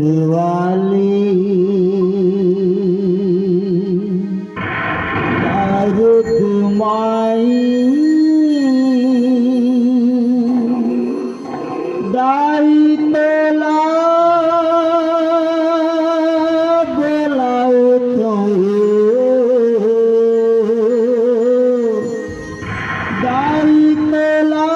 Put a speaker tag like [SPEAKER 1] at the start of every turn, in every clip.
[SPEAKER 1] वाली दर्द माई दाई तोला बोलाओ तो दाई तोला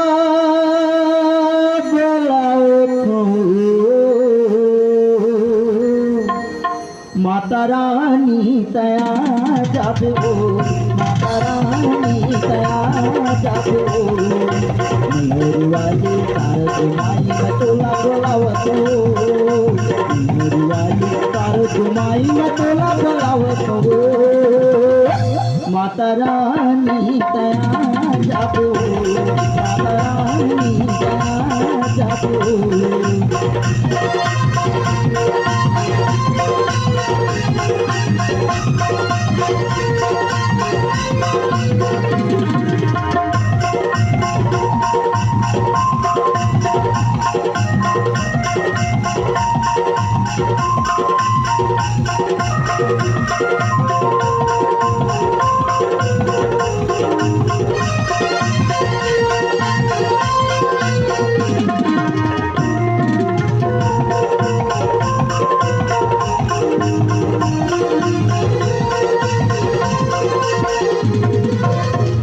[SPEAKER 1] माता रानी तया जाबो माता रानी तया जाबो मेरी वाली तारक माई मतोला बोलावतो मेरी वाली तारक माई मतोला बोलावतो माता रानी तया जाबो माता रानी तया जाबो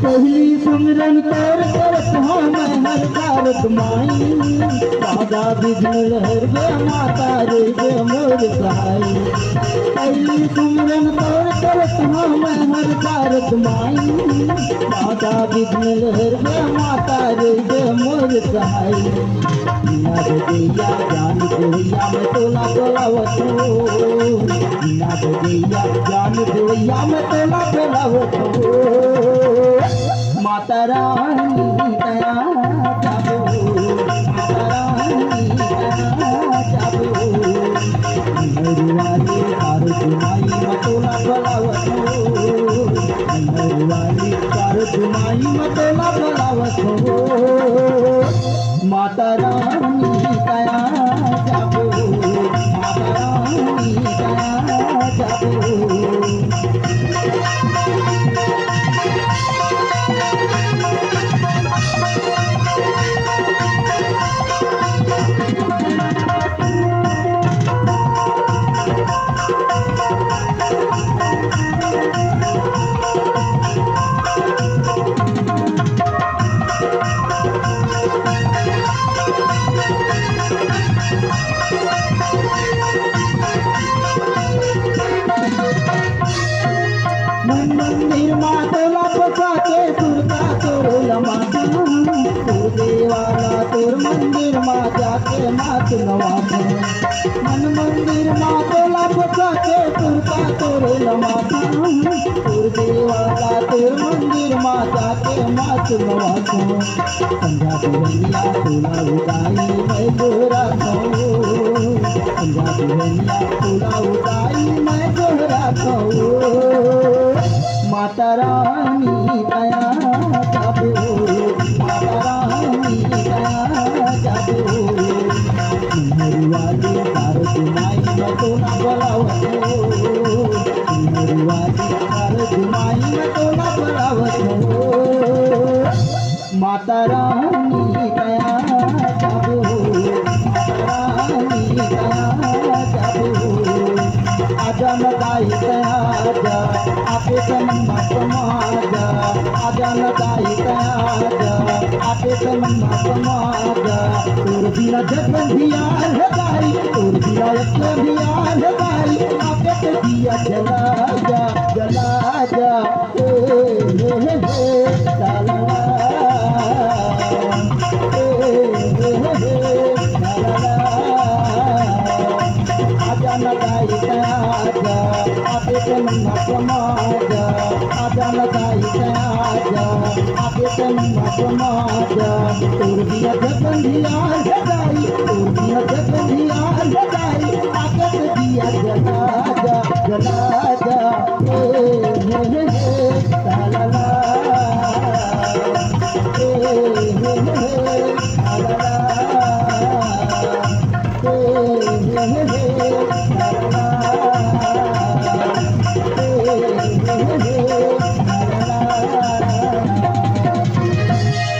[SPEAKER 1] पहली सुमरन कर करत हाँ मैं हर कारत माई राजा विघ्न लहर गे माता रे गे मोर सहाई पहली सुमरन कर करत हाँ मैं हर कारत माई राजा विघ्न लहर गे माता रे गे मोर सहाई ना भैया जान भैया मैं तोला बोलावतो ना भैया जान भैया मैं तोला बोलावतो माता रानी तया जाबो माता रानी तया जाबो मेरी वाली तारक माई मतोला बोलावतो मेरी वाली तारक माई मतोला बोलावतो माता रानी तया जाबो माता रानी तया जाबो मंदिर मातोला पकाते दुर्गा तोला माता तोर देवाला तोर मंदिर मा जाके मात नवाता मन मंदिर मातोला पकाते दुर्गा तोला माता तोर देवाला तोर मंदिर मा जाके मात नवाता पंजाबी बनिया तोला उदाई मैं जोरा खाऊं पंजाबी बनिया तोला उदाई मैं जोरा खाऊं माता रानी तया जाबो माता रानी तया जाबो मेरी वाली तारक माई मतोला बोलावतो मेरी वाली तारक माई मतोला बोलावतो माता रानी तया जाबो माता रानी तया जाबो आजा न दाई तया जा आपे तमन्ना समाजा आजा न दाई तया जा आपे तमन्ना समाजा तोर बिना जगबंधिया है दाई तोर बिना जगबंधिया है दाई आपे ते दिया जला जा ए ला ला आजा न दाई तया जा आपे तमन्ना समाजा आजा न दाई तया जा आपे तमन्ना समाजा तोर बिना जगबंधिया है दाई तोर बिना जगबंधिया है दाई आपे ते दिया जला जा ला ला ला ला